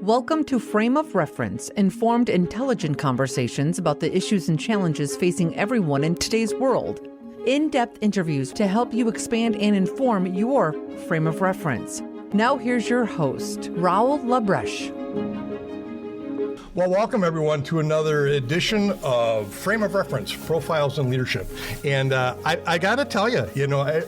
Welcome to Frame of Reference, informed, intelligent conversations about the issues and challenges facing everyone in today's world. In-depth interviews to help you expand and inform your frame of reference. Now here's your host, Raul Labreche. Well, welcome everyone to another edition of Frame of Reference, Profiles in Leadership. And I got to tell you,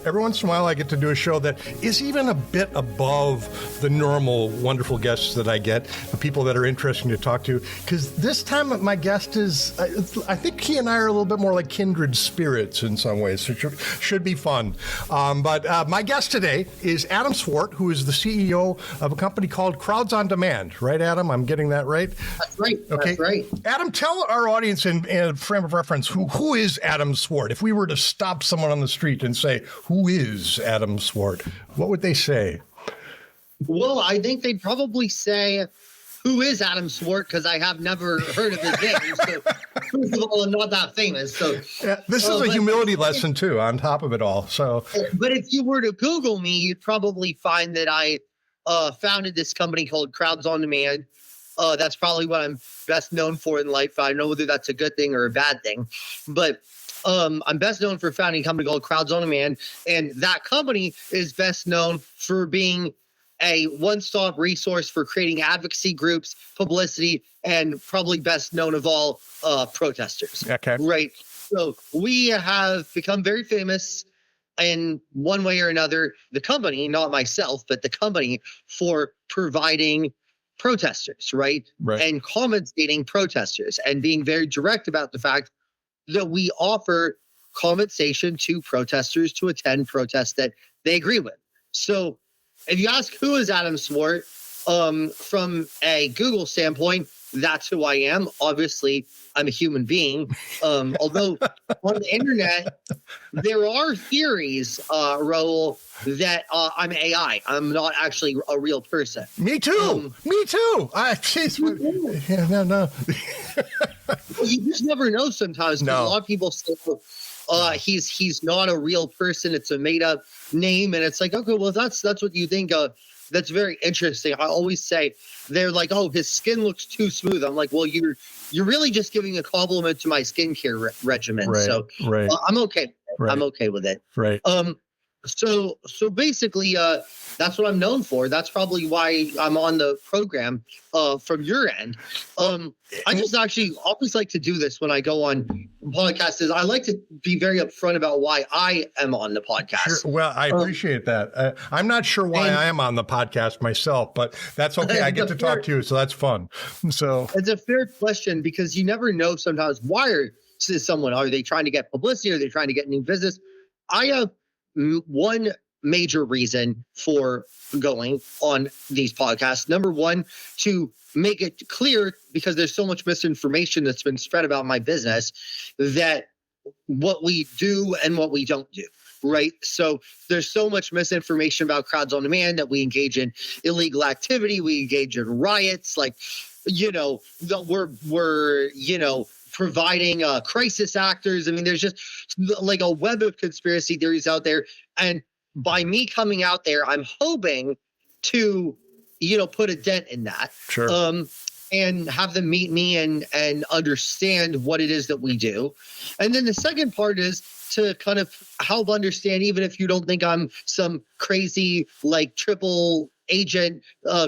every once in a while I get to do a show that is even a bit above the normal wonderful guests that I get, the people that are interesting to talk to. Because this time my guest is, I think he and I are a little bit more like kindred spirits in some ways, so it should be fun. But my guest today is Adam Swart, who is the CEO of a company called Crowds on Demand. Right, Adam? I'm getting that right? That's right. Okay. That's right. Adam, tell our audience in frame of reference, who is Adam Swart? If we were to stop someone on the street and say, who is Adam Swart? What would they say? Well, I think they'd probably say, who is Adam Swart? Because I have never heard of his name. So, first of all, I'm not that famous. So, yeah, this is a humility lesson, too, on top of it all. So, but if you were to Google me, you'd probably find that I founded this company called Crowds on Demand. That's probably what I'm best known for in life. I don't know whether that's a good thing or a bad thing, but I'm best known for founding a company called Crowds on Demand. And that company is best known for being a one-stop resource for creating advocacy groups, publicity, and probably best known of all, protesters. Okay. Right. So we have become very famous in one way or another, the company, not myself, but the company, for providing protesters, right? And compensating protesters and being very direct about the fact that we offer compensation to protesters to attend protests that they agree with. So if you ask who is Adam Swart, from a Google standpoint, that's who I am. Obviously, I'm a human being. Although on the internet, there are theories, Raul, that I'm AI. I'm not actually a real person. Me too. Me too. No. Well, you just never know sometimes. No. A lot of people say, he's not a real person. It's a made up name. And it's like, okay, well, that's what you think of. That's very interesting. I always say they're like, oh, his skin looks too smooth. I'm like, well, you're really just giving a compliment to my skincare regimen. Right, so right. I'm okay. Right. I'm okay with it. Right. So basically, that's what I'm known for. That's probably why I'm on the program from your end. I just actually always like to do this when I go on podcasts. Is I like to be very upfront about why I am on the podcast. Sure. Well, I appreciate that. I'm not sure why I am on the podcast myself, but that's okay. I get to talk to you, so that's fun. So it's a fair question because you never know sometimes why are they trying to get publicity? Are they trying to get new business? I have one major reason for going on these podcasts. Number one, to make it clear, because there's so much misinformation that's been spread about my business, that what we do and what we don't do. Right. So there's so much misinformation about Crowds on Demand that we engage in illegal activity. We engage in riots, like, we're providing crisis actors. I mean, there's just like a web of conspiracy theories out there. And by me coming out there, I'm hoping to, put a dent in that. Sure. And have them meet me and understand what it is that we do. And then the second part is to kind of help understand, even if you don't think I'm some crazy, like triple agent,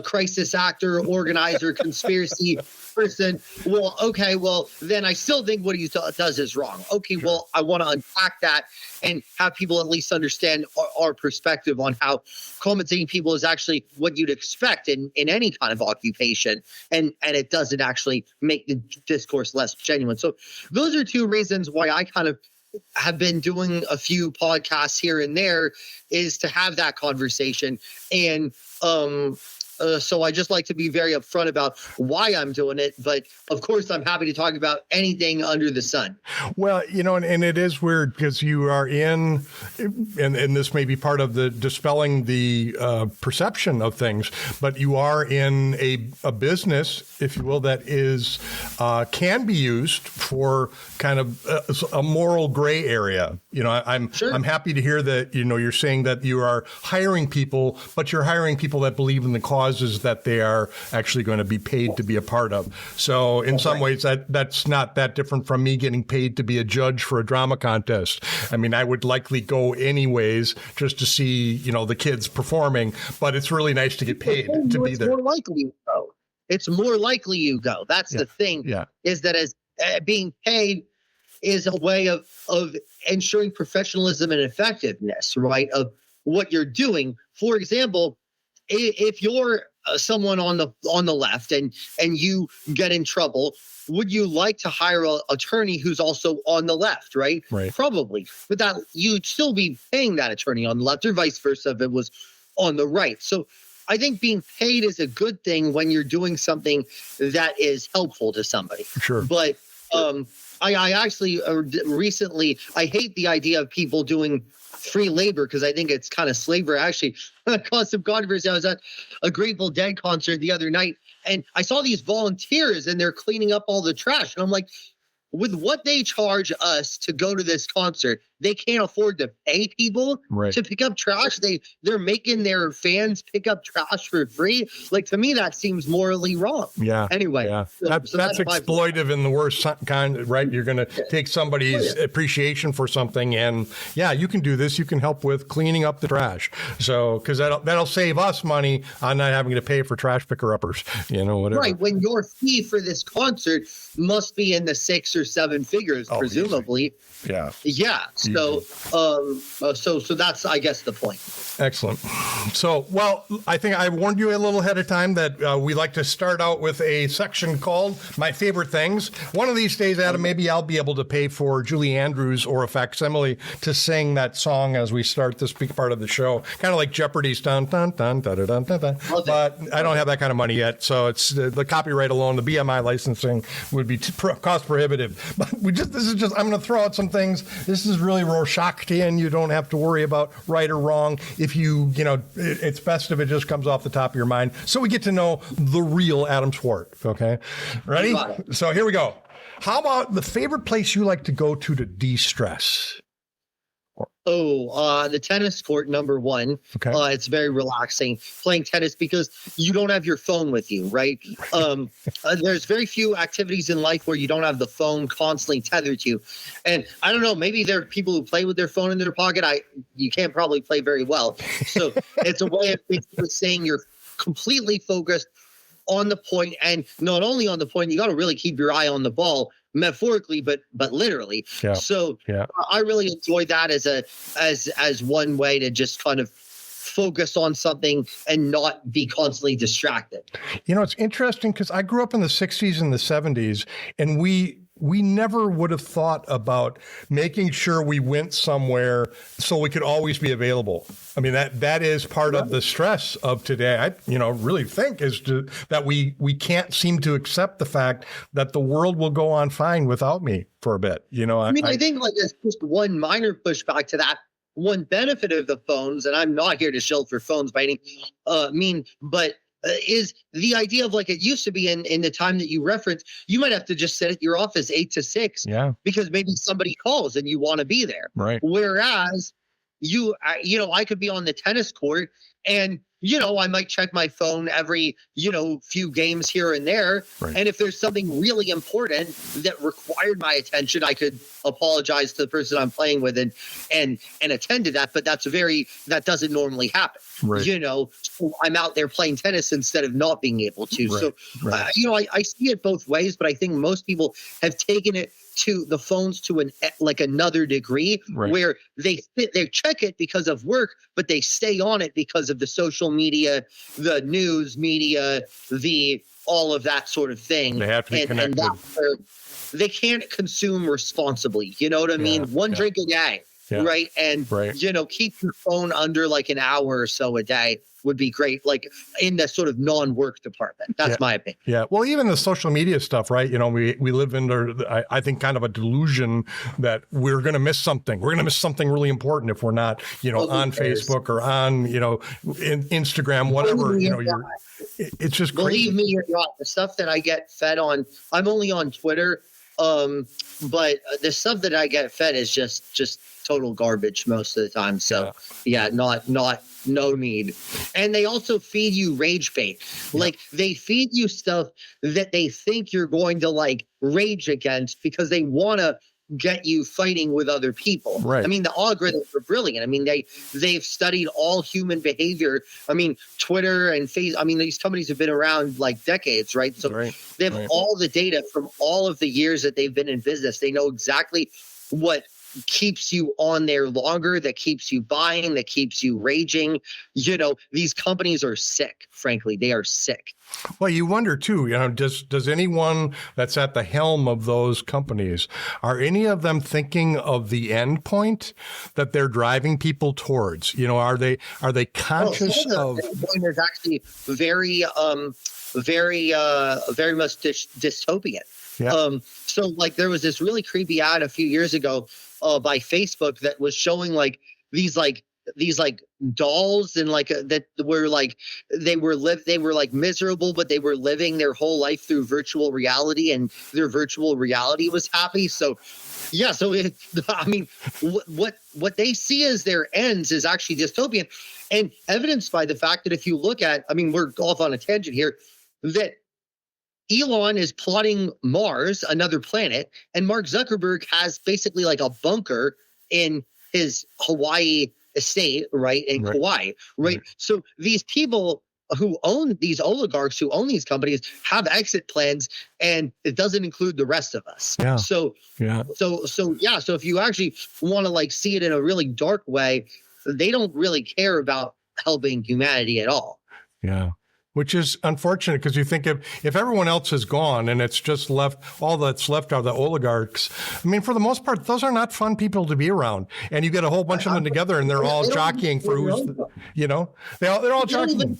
crisis actor, organizer, conspiracy person. Well, okay, well, then I still think what he does is wrong. Okay, Sure. Well, I want to unpack that and have people at least understand our perspective on how compensating people is actually what you'd expect in any kind of occupation. And it doesn't actually make the discourse less genuine. So those are two reasons why I kind of have been doing a few podcasts here and there, is to have that conversation. And so I just like to be very upfront about why I'm doing it. But of course, I'm happy to talk about anything under the sun. Well, and it is weird because you are and this may be part of the dispelling the perception of things, but you are in a business, if you will, that is can be used for kind of a moral gray area. I'm happy to hear that, you're saying that you are hiring people, but you're hiring people that believe in the cause causes that they are actually going to be paid to be a part of. So in some ways, that's not that different from me getting paid to be a judge for a drama contest. I mean, I would likely go anyways just to see, the kids performing, but it's really nice to get paid to be there. More likely you go. It's more likely you go. That's the thing. Yeah. Is that as being paid is a way of ensuring professionalism and effectiveness, right? Of what you're doing. For example, if you're someone on the left and you get in trouble, would you like to hire an attorney who's also on the left, right? Right. Probably. But that you'd still be paying that attorney on the left, or vice versa if it was on the right. So I think being paid is a good thing when you're doing something that is helpful to somebody. Sure. But I actually recently, I hate the idea of people doing free labor because I think it's kind of slavery. Actually, caused some controversy. I was at a Grateful Dead concert the other night, and I saw these volunteers, and they're cleaning up all the trash. And I'm like, with what they charge us to go to this concert, they can't afford to pay people to pick up trash. They're making their fans pick up trash for free. Like, to me, that seems morally wrong. Yeah. Anyway, yeah. That's exploitive in the worst kind, right? You're going to take somebody's appreciation for something, and you can do this. You can help with cleaning up the trash. So, because that'll save us money on not having to pay for trash picker-uppers, whatever. Right. When your fee for this concert must be in the 6 or 7 figures, presumably. Easy. Yeah. Yeah. So, so that's, I guess, the point. Excellent. So, well, I think I warned you a little ahead of time that we like to start out with a section called My Favorite Things. One of these days, Adam, maybe I'll be able to pay for Julie Andrews or a facsimile to sing that song as we start this big part of the show. Kind of like Jeopardy's dun dun dun dun dun dun dun. But I don't have that kind of money yet, so it's the copyright alone, the BMI licensing would be cost prohibitive. But I'm going to throw out some things. This is really Rorschach-ian. You don't have to worry about right or wrong. If it's best if it just comes off the top of your mind. So we get to know the real Adam Swart. Okay. Ready? So here we go. How about the favorite place you like to go to de-stress? The tennis court, number one. Okay. It's very relaxing playing tennis because you don't have your phone with you, right? There's very few activities in life where you don't have the phone constantly tethered to you. And I don't know, maybe there are people who play with their phone in their pocket. You can't probably play very well. So it's a way of basically saying you're completely focused on the point, and not only on the point, you got to really keep your eye on the ball, metaphorically, but literally. Yeah. So I really enjoy that as one way to just kind of focus on something and not be constantly distracted. It's interesting because I grew up in the 60s and the 70s, and we never would have thought about making sure we went somewhere so we could always be available. I mean, that is part of the stress of today. I, really think that we can't seem to accept the fact that the world will go on fine without me for a bit. I think like there's just one minor pushback to that. One benefit of the phones, and I'm not here to shill for phones by any mean, but is the idea of, like, it used to be in the time that you referenced, you might have to just sit at your office 8 to 6 because maybe somebody calls and you want to be there. Right. Whereas I could be on the tennis court and, I might check my phone every, few games here and there. Right. And if there's something really important that required my attention, I could apologize to the person I'm playing with and attend to that. But that doesn't normally happen. Right. So I'm out there playing tennis instead of not being able to. Right. So, I see it both ways, but I think most people have taken it to the phones to another degree where they check it because of work, but they stay on it because of the social media, the news media, all of that sort of thing. They have to be connected. And they can't consume responsibly. You know what I mean? One drink a day. Yeah. Right. And, keep your phone under like an hour or so a day would be great, like in the sort of non-work department. That's my opinion. Yeah. Well, even the social media stuff, right? We live under, I think, kind of a delusion that we're going to miss something. We're going to miss something really important if we're not, on Facebook or on, in Instagram, whatever, it's just crazy. Believe me, you're not. The stuff that I get fed on, I'm only on Twitter. But the stuff that I get fed is just total garbage most of the time. So not no need. And they also feed you rage bait. Like they feed you stuff that they think you're going to like rage against because they want to get you fighting with other people. Right. I mean, the algorithms are brilliant. I mean, they've studied all human behavior. I mean, Twitter and Facebook, I mean, these companies have been around like decades, right? So they have all the data from all of the years that they've been in business. They know exactly what keeps you on there longer, that keeps you buying, that keeps you raging. You know, these companies are sick. Frankly, they are sick. Well, you wonder too, you know, does anyone that's at the helm of those companies, are any of them thinking of the end point that they're driving people towards? You know, are they conscious of? The point is actually very much dystopian. Yeah. So like there was this really creepy ad a few years ago by Facebook that was showing like these dolls and like that were like they were like miserable, but they were living their whole life through virtual reality, and their virtual reality was happy. So yeah, so I mean, what they see as their ends is actually dystopian, and evidenced by the fact that if you look at, I mean, we're off on a tangent here, that Elon is plotting Mars, another planet, and Mark Zuckerberg has basically like a bunker in his Hawaii estate, right, in Kauai, right? So these people who own these oligarchs who own these companies have exit plans, and it doesn't include the rest of us. Yeah. So if you actually want to like see it in a really dark way, they don't really care about helping humanity at all. Yeah. Which is unfortunate, because you think if everyone else is gone and it's just left, all that's left are the oligarchs. I mean, for the most part, those are not fun people to be around. And you get a whole bunch of them together and they're all jockeying for who's, you know, they're all jockeying.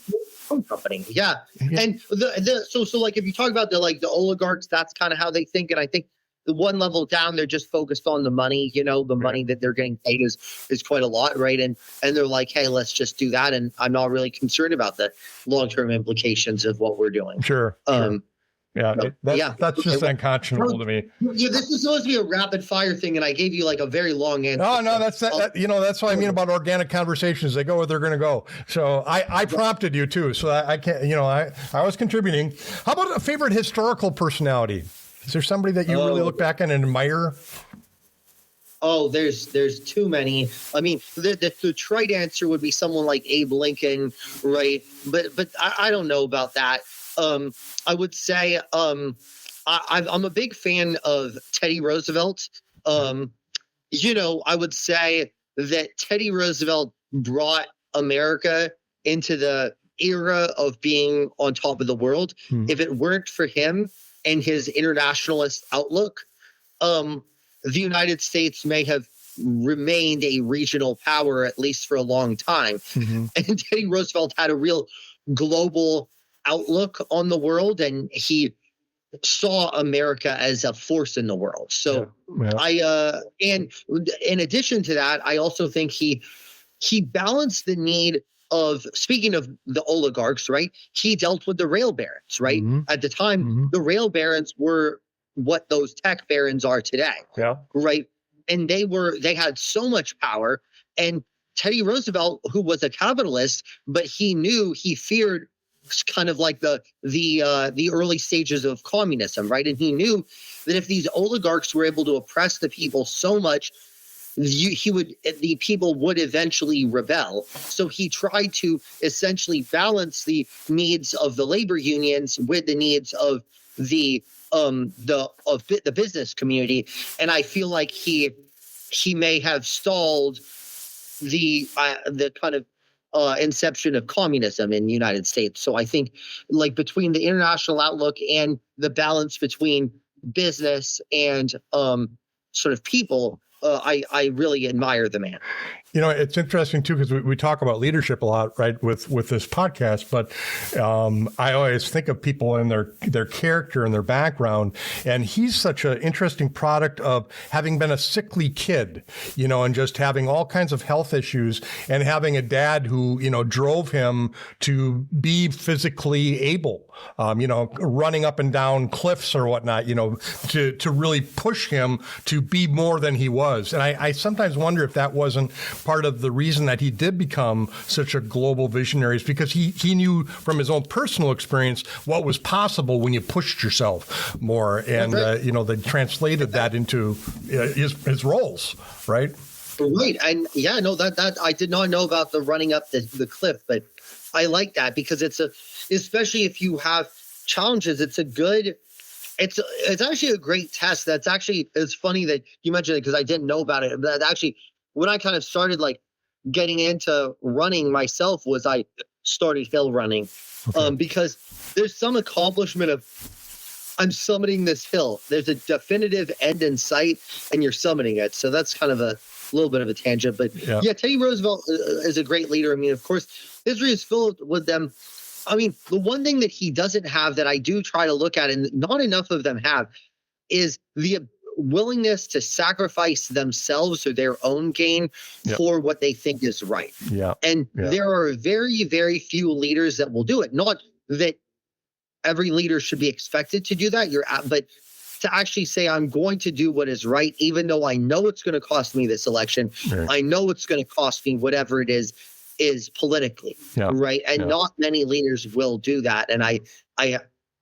Company. Yeah. And so like if you talk about the oligarchs, that's kind of how they think. And I think the one level down, they're just focused on the money, you know, the money that they're getting paid is quite a lot, right? And they're like, hey, let's just do that. And I'm not really concerned about the long-term implications of what we're doing. Sure. That's just unconscionable to me. Yeah, this is supposed to be a rapid fire thing, and I gave you like a very long answer. Oh, no, that's what I mean about organic conversations. They go where they're going to go. So I prompted you too. So I can't, you know, I was contributing. How about a favorite historical personality? Is there somebody that you really look back on and admire? Oh, there's too many. I mean, the trite answer would be someone like Abe Lincoln, right? But I don't know about that. I would say I'm a big fan of Teddy Roosevelt. You know, I would say that Teddy Roosevelt brought America into the era of being on top of the world. If it weren't for him and his internationalist outlook, the United States may have remained a regional power, at least for a long time. And Teddy Roosevelt had a real global outlook on the world, and he saw America as a force in the world. So and in addition to that, I also think he balanced the need of, speaking of the oligarchs, right? He dealt with the rail barons, right? At the time, the rail barons were what those tech barons are today. Yeah. Right. And they had so much power. And Teddy Roosevelt, who was a capitalist, but he feared kind of like the early stages of communism, right? And he knew that if these oligarchs were able to oppress the people so much, the people would eventually rebel. So he tried to essentially balance the needs of the labor unions with the needs of the business community. And I feel like he may have stalled the kind of inception of communism in the United States. So I think, like, between the international outlook and the balance between business and sort of people, I really admire the man. You know, it's interesting too, because we talk about leadership a lot, right, with this podcast. But I always think of people and their character and their background. And he's such an interesting product of having been a sickly kid, you know, and just having all kinds of health issues, and having a dad who, you know, drove him to be physically able, you know, running up and down cliffs or whatnot, you know, to really push him to be more than he was. And I sometimes wonder if that wasn't part of the reason that he did become such a global visionary is because he knew from his own personal experience what was possible when you pushed yourself more. And, they translated that into his roles, right? Right. And yeah, no, that I did not know about the running up the cliff, but I like that because especially if you have challenges, it's actually a great test. It's funny that you mentioned it because I didn't know about it. But actually, when I kind of started like getting into running myself was I started hill running, because there's some accomplishment of I'm summiting this hill. There's a definitive end in sight and you're summiting it. So that's kind of a little bit of a tangent, but yeah, Teddy Roosevelt is a great leader. I mean, of course, history is filled with them. I mean, the one thing that he doesn't have that I do try to look at, and not enough of them have, is the willingness to sacrifice themselves or their own gain for what they think is right. And there are very, very few leaders that will do it. Not that every leader should be expected to do that. But to actually say, I'm going to do what is right, even though I know it's going to cost me this election. Right. I know it's going to cost me whatever it is politically, right? And not many leaders will do that. And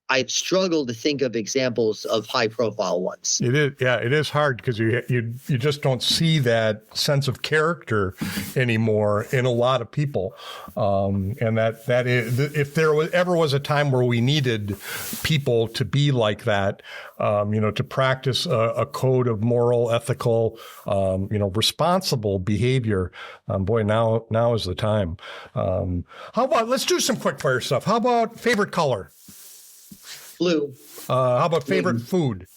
I've struggled to think of examples of high-profile ones. It is hard because you just don't see that sense of character anymore in a lot of people, and that is, if there ever was a time where we needed people to be like that, to practice a code of moral, ethical, responsible behavior. Now is the time. How about let's do some quick fire stuff? How about favorite color? Blue. How about favorite food?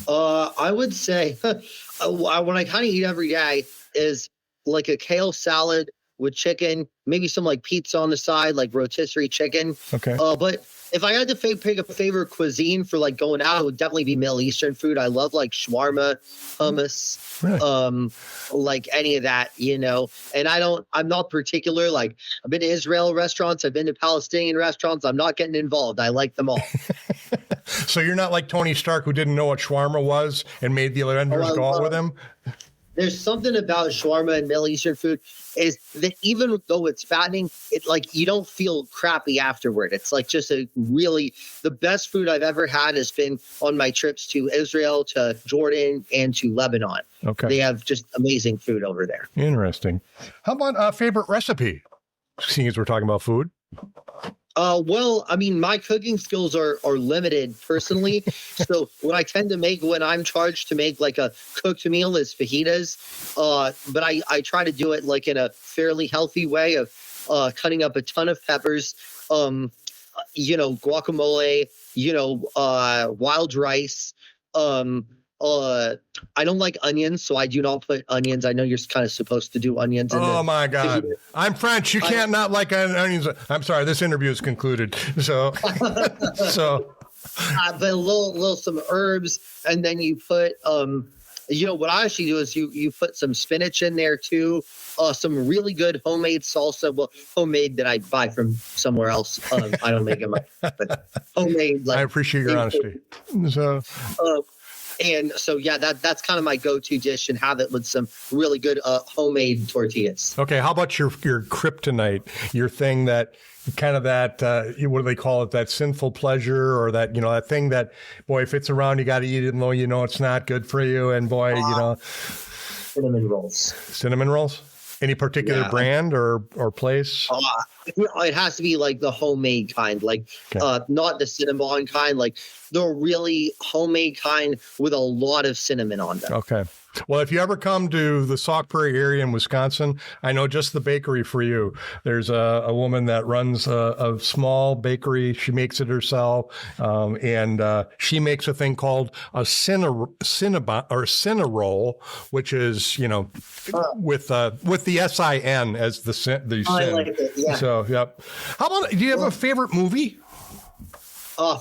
I would say when I kind of eat every day is like a kale salad with chicken, maybe some like pizza on the side, like rotisserie chicken. Okay. But if I had to pick a favorite cuisine for like going out, it would definitely be Middle Eastern food. I love like shawarma, hummus, like any of that, and I'm not particular. Like I've been to Israel restaurants, I've been to Palestinian restaurants. I'm not getting involved. I like them all. So you're not like Tony Stark, who didn't know what shawarma was and made the Avengers go out with him? There's something about shawarma and Middle Eastern food is that even though it's fattening, it like you don't feel crappy afterward. It's like just the best food I've ever had has been on my trips to Israel, to Jordan, and to Lebanon. Okay. They have just amazing food over there. Interesting. How about favorite recipe? Seeing as we're talking about food. Well, I mean, my cooking skills are limited personally. So what I tend to make when I'm charged to make like a cooked meal is fajitas. But I try to do it like in a fairly healthy way of cutting up a ton of peppers, guacamole, wild rice. I don't like onions, so I do not put onions. I know you're kind of supposed to do onions. Oh my God. I'm French. You can't not like onions. I'm sorry. This interview is concluded. So, but a little some herbs, and then you put, what I actually do is you put some spinach in there too. Some really good homemade salsa. Well, homemade that I buy from somewhere else. I don't make it myself, but homemade. I appreciate your honesty. And so, that's kind of my go-to dish, and have it with some really good homemade tortillas. Okay. How about your kryptonite, your thing that kind of that, what do they call it? That sinful pleasure, or that, that thing that, boy, if it's around, you got to eat it, even though it's not good for you. And boy, cinnamon rolls. Cinnamon rolls? Any particular brand or place? It has to be like the homemade kind, like not the Cinnabon kind, like the really homemade kind with a lot of cinnamon on them. Okay. Well, if you ever come to the Sauk Prairie area in Wisconsin, I know just the bakery for you. There's a woman that runs a small bakery. She makes it herself, and she makes a thing called a cinnarole, which is with the SIN as the sin. I like it. Yeah. So, yep. How about? Do you have a favorite movie?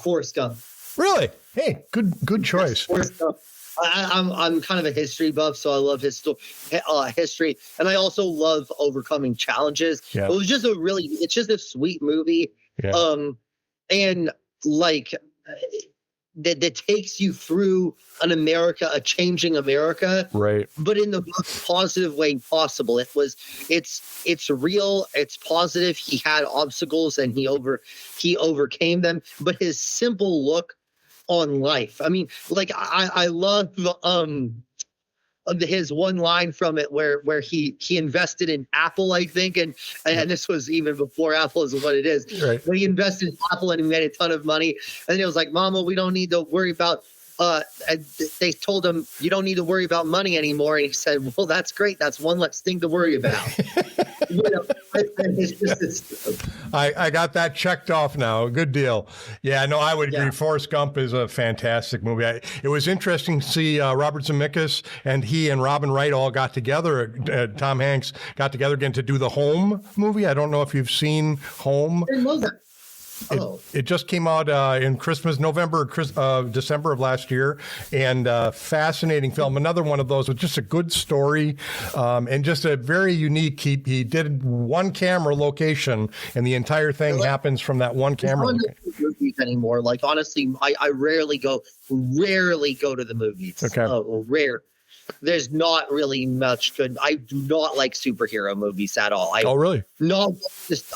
Forrest Gump. Really? Hey, good choice. Forrest Gump. I'm kind of a history buff, so I love history, and I also love overcoming challenges. Yeah. It was just it's just a sweet movie. Yeah. And like that takes you through a changing America, right? But in the most positive way possible. It's real, it's positive. He had obstacles and he overcame them. But his simple look on life. I mean, like I love his one line from it where he invested in Apple, I think, and this was even before Apple is what it is. Right. But he invested in Apple and he made a ton of money. And he was like, "Mama, we don't need to worry about." And they told him, "You don't need to worry about money anymore." And he said, "Well, that's great. That's one less thing to worry about." I got that checked off now. Good deal. Yeah, no, I would agree. Forrest Gump is a fantastic movie. It was interesting to see Robert Zemeckis and he and Robin Wright all got together. Tom Hanks got together again to do the Home movie. I don't know if you've seen Home. I love that. It just came out in December of last year, and fascinating film. Another one of those with just a good story and just a very unique. He did one camera location, and the entire thing happens from that one camera. Movies anymore? Like honestly, I rarely go to the movies. Okay, rare. There's not really much good. I do not like superhero movies at all. Oh, really? No,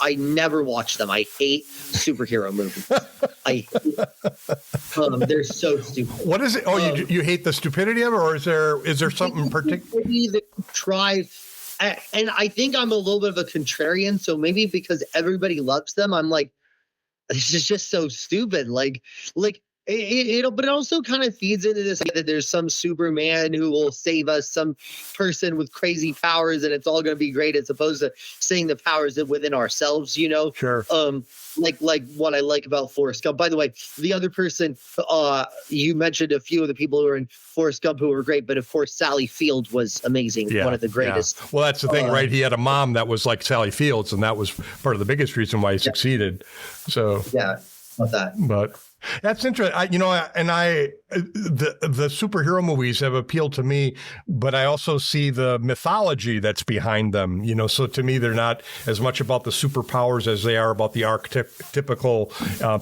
I never watch them. I hate superhero movies. They're so stupid. What is it? Oh, you hate the stupidity of it, or is there something particular? And I think I'm a little bit of a contrarian, so maybe because everybody loves them, I'm like, this is just so stupid. Like. But it also kind of feeds into this idea that there's some Superman who will save us, some person with crazy powers, and it's all going to be great, as opposed to seeing the powers within ourselves, you know? Sure. Like what I like about Forrest Gump. By the way, the other person, you mentioned a few of the people who were in Forrest Gump who were great, but of course, Sally Field was amazing. Yeah, one of the greatest. Yeah. Well, that's the thing, right? He had a mom that was like Sally Fields, and that was part of the biggest reason why he succeeded. So yeah, about that. But that's interesting. The superhero movies have appealed to me, but I also see the mythology that's behind them. You know, so to me, they're not as much about the superpowers as they are about the archetypical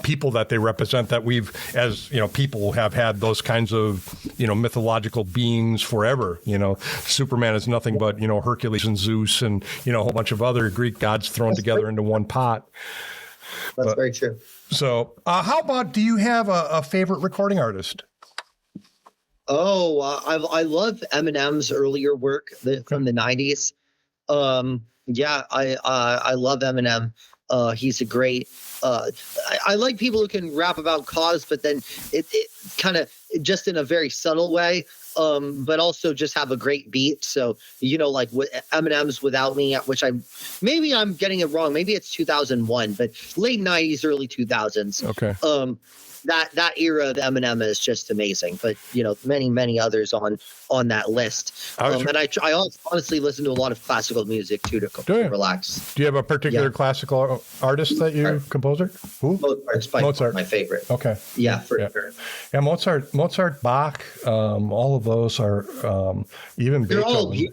people that they represent. That we've, as you know, people have had those kinds of mythological beings forever. You know, Superman is nothing but Hercules and Zeus and a whole bunch of other Greek gods thrown together into one pot. That's very true. So how about, do you have a favorite recording artist? Oh, I love Eminem's earlier work from the 90s. I love Eminem. He's a great, I like people who can rap about cause, but then it kind of just in a very subtle way. But also just have a great beat. So, like Eminem's Without Me, which I'm getting it wrong. Maybe it's 2001, but late 90s, early 2000s. Okay. That era of Eminem is just amazing. But, many, many others on that list. And I honestly listen to a lot of classical music too to relax. Do you have a particular classical artist that you composer? Who? Mozart, my favorite. Okay. Yeah, for sure. Yeah, Mozart, Bach, all of those are even Beethoven.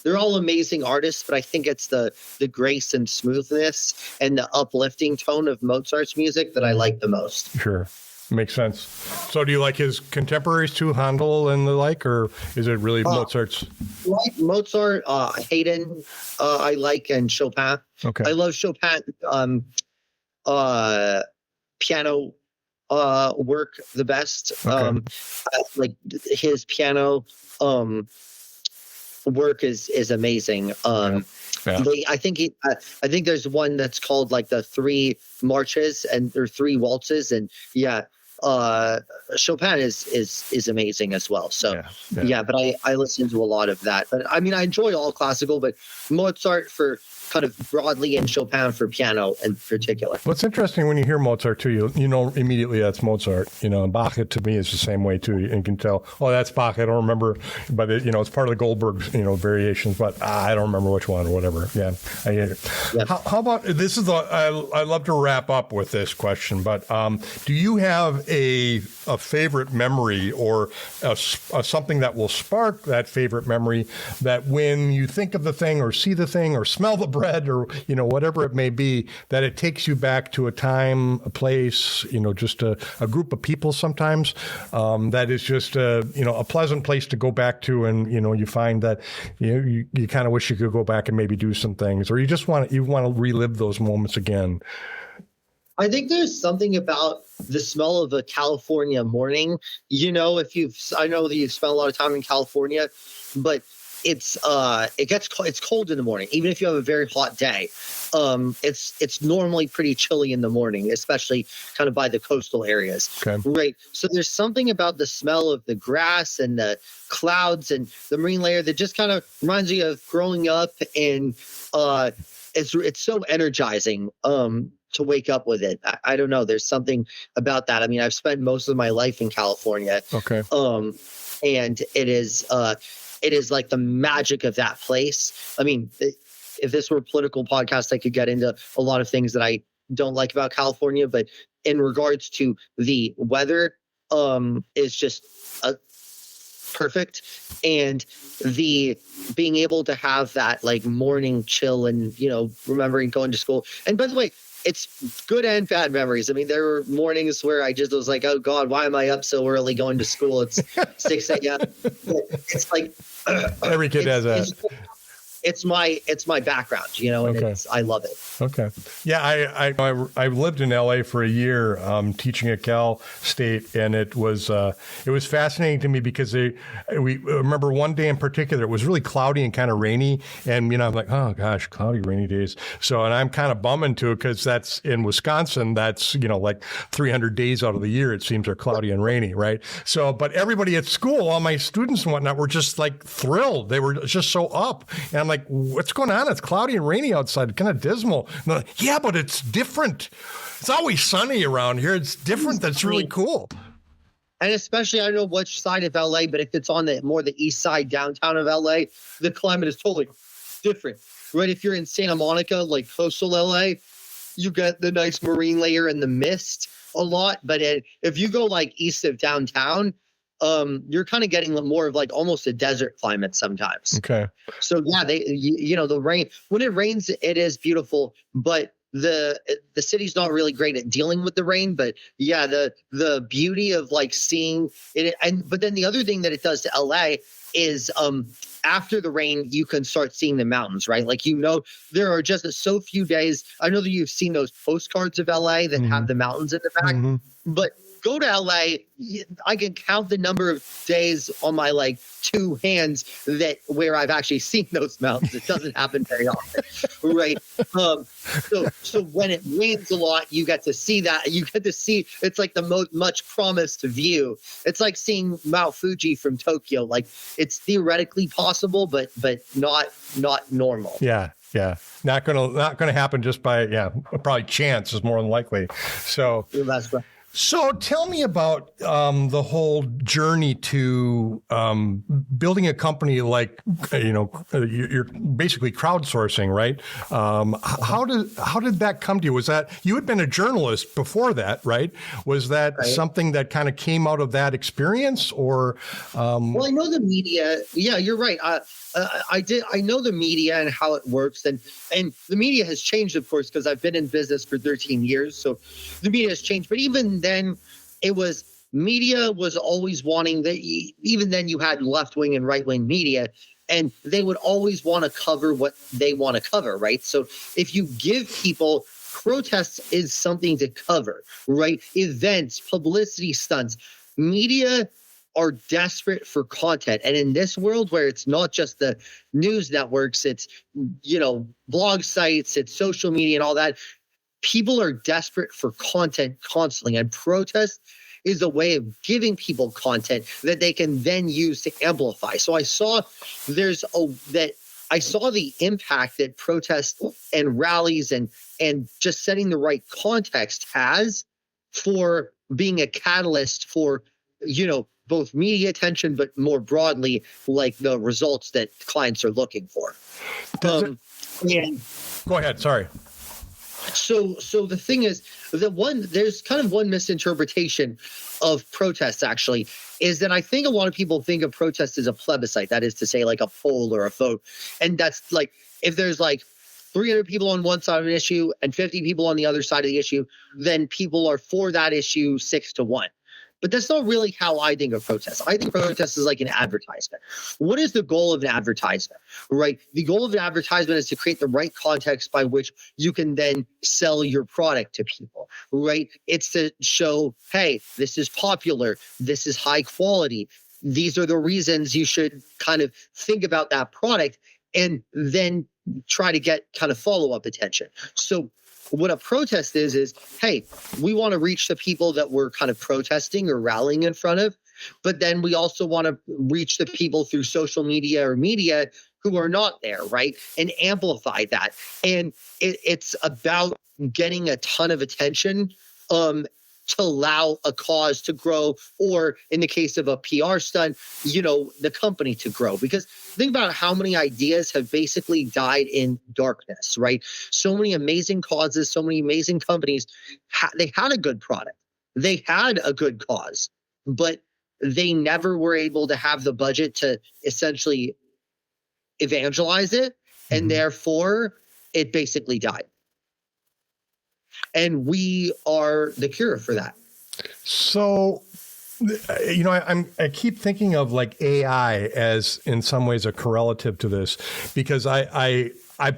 They're all amazing artists, but I think it's the grace and smoothness and the uplifting tone of Mozart's music that I like the most. Sure. Makes sense. So do you like his contemporaries too, Handel and the like, or is it really Mozart's? Like Mozart, Haydn, I like, and Chopin. Okay. I love Chopin piano work the best. Okay. Like his piano work is amazing. I think there's one that's called like the three marches or three waltzes, and Chopin is amazing as well. So but I listen to a lot of that. But I mean, I enjoy all classical, but Mozart for kind of broadly and Chopin for piano in particular. What's interesting when you hear Mozart too, you know immediately that's Mozart. And Bach to me is the same way too. You can tell, oh, that's Bach. I don't remember, but it's part of the Goldberg variations, but I don't remember which one or whatever. Yeah, I get it. Yeah. How about this? I love to wrap up with this question, but do you have a favorite memory or something that will spark that favorite memory, that when you think of the thing or see the thing or smell the bread or, whatever it may be, that it takes you back to a time, a place, just a group of people sometimes, that is just a pleasant place to go back to. And, you find that, you kind of wish you could go back and maybe do some things, or you want to relive those moments again. I think there's something about the smell of a California morning. I know that you've spent a lot of time in California, but it's cold in the morning. Even if you have a very hot day, it's normally pretty chilly in the morning, especially kind of by the coastal areas. Okay. Right. So there's something about the smell of the grass and the clouds and the marine layer that just kind of reminds me of growing up, and it's so energizing. To wake up with it. I don't know. There's something about that. I mean, I've spent most of my life in California. Okay. And it is like the magic of that place. I mean, if this were a political podcast, I could get into a lot of things that I don't like about California, but in regards to the weather, is just perfect. And the being able to have that like morning chill and, remembering going to school. And by the way, it's good and bad memories. I mean, there were mornings where I just was like, oh God, why am I up so early going to school? It's 6 a.m. It's like every kid has that. It's my background, and okay. I love it. Okay. Yeah, I lived in LA for a year, teaching at Cal State, and it was fascinating to me because we remember one day in particular, it was really cloudy and kind of rainy, and I'm like, oh gosh, cloudy, rainy days. So, and I'm kind of bumming to it because that's in Wisconsin. That's like 300 days out of the year it seems are cloudy and rainy, right? So, but everybody at school, all my students and whatnot, were just like thrilled. They were just so up, and I'm like, what's going on? It's cloudy and rainy outside, kind of dismal. Like, yeah, but it's different. It's always sunny around here. It's different. That's really cool. And especially, I don't know which side of LA, but if it's on the east side downtown of LA, the climate is totally different, right? If you're in Santa Monica, like coastal LA, you get the nice marine layer and the mist a lot. But if you go like east of downtown, you're kind of getting more of like almost a desert climate sometimes. Okay. So yeah, the rain, when it rains, it is beautiful, but the city's not really great at dealing with the rain. But yeah, the beauty of like seeing it, but then the other thing that it does to LA is after the rain, you can start seeing the mountains, right? Like, there are just so few days. I know that you've seen those postcards of LA that have the mountains in the back, but go to LA, I can count the number of days on my like two hands where I've actually seen those mountains. It doesn't happen very often, right? So when it rains a lot, you get to see that. You get to see, it's like the much promised view. It's like seeing Mount Fuji from Tokyo. Like, it's theoretically possible, but not normal. Yeah. Yeah, not gonna happen just by probably chance is more than likely. So that's right. So tell me about the whole journey to building a company like, you're basically crowdsourcing, right? How did that come to you? Was that, you had been a journalist before that, right? Was that something that kind of came out of that experience, or? Well, I know the media. Yeah, you're right. I know the media and how it works, and the media has changed, of course, because I've been in business for 13 years. So the media has changed, but even then, media was always wanting that. Even then, you had left-wing and right-wing media, and they would always want to cover what they want to cover, right? So if you give people, protests is something to cover, right? Events, publicity stunts, media are desperate for content. And in this world where it's not just the news networks, it's, blog sites, it's social media and all that, people are desperate for content constantly. And protest is a way of giving people content that they can then use to amplify. So I saw the impact that protests and rallies and just setting the right context has for being a catalyst for, both media attention, but more broadly, like the results that clients are looking for. Go ahead. Sorry. So the thing is that there's kind of one misinterpretation of protests, actually, is that I think a lot of people think of protests as a plebiscite. That is to say, like a poll or a vote. And that's like, if there's like 300 people on one side of an issue and 50 people on the other side of the issue, then people are for that issue 6-1. But that's not really how I think of protests. I think protest is like an advertisement. What is the goal of an advertisement, right? The goal of an advertisement is to create the right context by which you can then sell your product to people, right? It's to show, hey, this is popular, this is high quality. These are the reasons you should kind of think about that product and then try to get kind of follow-up attention. So what a protest is, hey, we want to reach the people that we're kind of protesting or rallying in front of, but then we also want to reach the people through social media or media who are not there, right? And amplify that. And it's about getting a ton of attention to allow a cause to grow, or in the case of a PR stunt, the company to grow. Because think about how many ideas have basically died in darkness, right? So many amazing causes, so many amazing companies, they had a good product. They had a good cause, but they never were able to have the budget to essentially evangelize it. And therefore, it basically died. And we are the cure for that. So, I keep thinking of like AI as in some ways a correlative to this, because I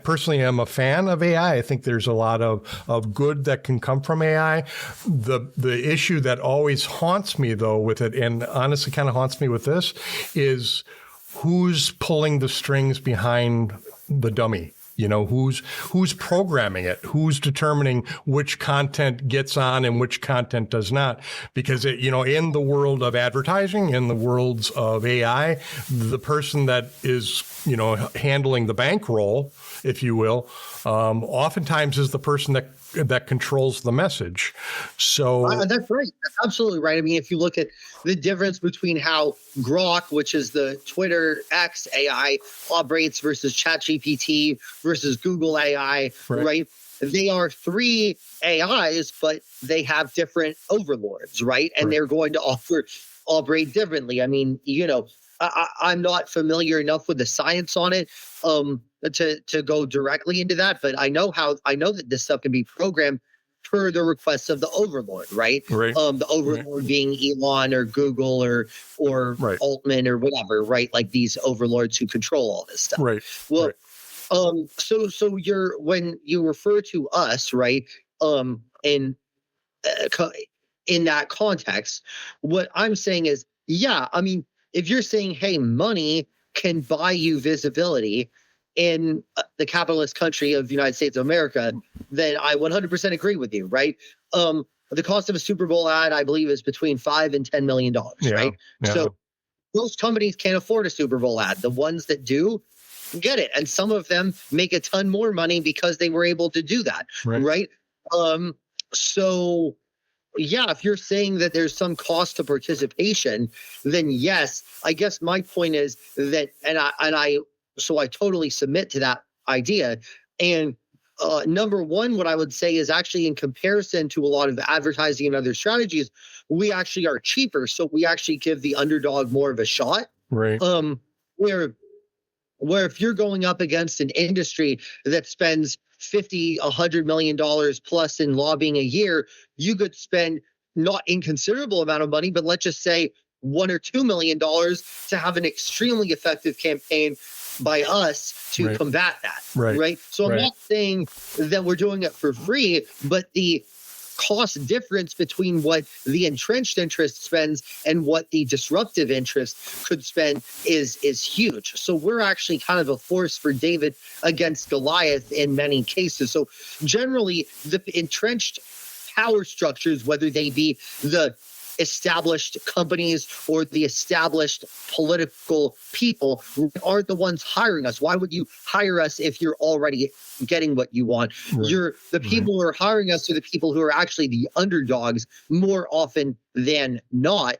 personally am a fan of AI. I think there's a lot of good that can come from AI. The issue that always haunts me though with it, and honestly kind of haunts me with this, is who's pulling the strings behind the dummy. Who's programming it, who's determining which content gets on and which content does not. Because, in the world of advertising, in the worlds of AI, the person that is, handling the bankroll, if you will, oftentimes is the person that controls the message. So that's right. That's absolutely right. I mean, if you look at the difference between how Grok, which is the Twitter X AI, operates versus ChatGPT versus Google AI, right? They are three AIs, but they have different overlords, right? And they're going to operate differently. I mean, I'm not familiar enough with the science on it to go directly into that, but I know that this stuff can be programmed per the requests of the overlord, right? The overlord being Elon or Google or Altman or whatever, right? Like these overlords who control all this stuff. Right. Well, so when you refer to us, right? In that context, what I'm saying is, yeah, I mean, if you're saying, hey, money can buy you visibility in the capitalist country of the United States of America, then I 100% agree with you, right? The cost of a Super Bowl ad, I believe, is between $5 and $10 million, right? Yeah. So most companies can't afford a Super Bowl ad. The ones that do get it. And some of them make a ton more money because they were able to do that, right? So yeah, if you're saying that there's some cost to participation, then yes, I guess my point is that, so I totally submit to that idea. And number one, what I would say is actually in comparison to a lot of advertising and other strategies, we actually are cheaper. So we actually give the underdog more of a shot. Right. Where if you're going up against an industry that spends $50-100 million plus in lobbying a year, you could spend not inconsiderable amount of money, but let's just say $1 or $2 million to have an extremely effective campaign by us to combat that. Right. So I'm not saying that we're doing it for free, but the cost difference between what the entrenched interest spends and what the disruptive interest could spend is huge. So we're actually kind of a force for David against Goliath in many cases. So generally, the entrenched power structures, whether they be the established companies or the established political people, aren't the ones hiring us. Why would you hire us if you're already getting what you want? The people who are hiring us are the people who are actually the underdogs more often than not,